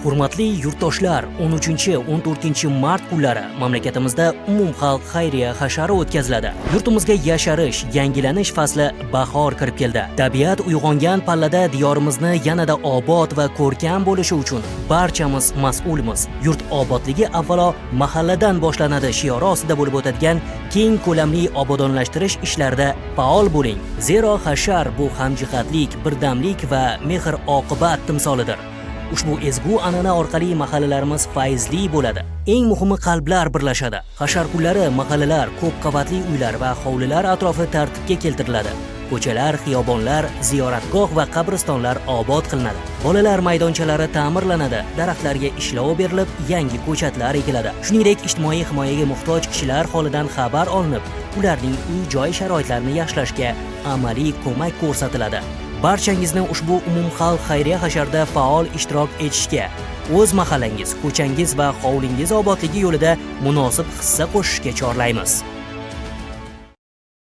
Hurmatli yurtdoshlar, 13-14 mart kunlari mamlakatimizda umumxalq xayriya hashari o'tkaziladi. Yurtimizga yasharish, yangilanish fasli bahor kirib keldi. Tabiat uyg'ongan pallada diyorimizni yanada obod va ko'rkam bo'lishi uchun barchamiz mas'ulmiz. Yurt obodligi avvalo mahalladan boshlanadi shiori ostida bo'lib o'tadigan keng ko'lamli obodonlashtirish ishlarida faol bo'ling. Zero hashar bu hamjihatlik, birdamlik va mehr-oqibat timsolidir. Ushbu ezgu an'ana orqali mahallalarimiz fayzli bo'ladi. Eng muhimi qalblar birlashadi. Hashar kunlari mahallalar, ko'p qavatli uylar va hovlilar atrofi tartibga keltiriladi. Ko'chalar, xiyobonlar, ziyoratgoh va qabristonlar obod qilinadi. Bolalar maydonchalari ta'mirlanadi, daraxtlarga ishlov berilib, yangi ko'chatlar ekiladi. Shuningdek, ijtimoiy himoyaga muhtoj kishilar holidan xabar olinib, ularning uy-joy sharoitlarini yaxshilashga amaliy ko'mak ko'rsatiladi. Barchangizni ushbu umumxalq xayriya hasharda faol ishtirok etishga, o'z mahallangiz, ko'changiz va hovlingiz obodligi yo'lida munosib hissa qo'shishga chorlaymiz.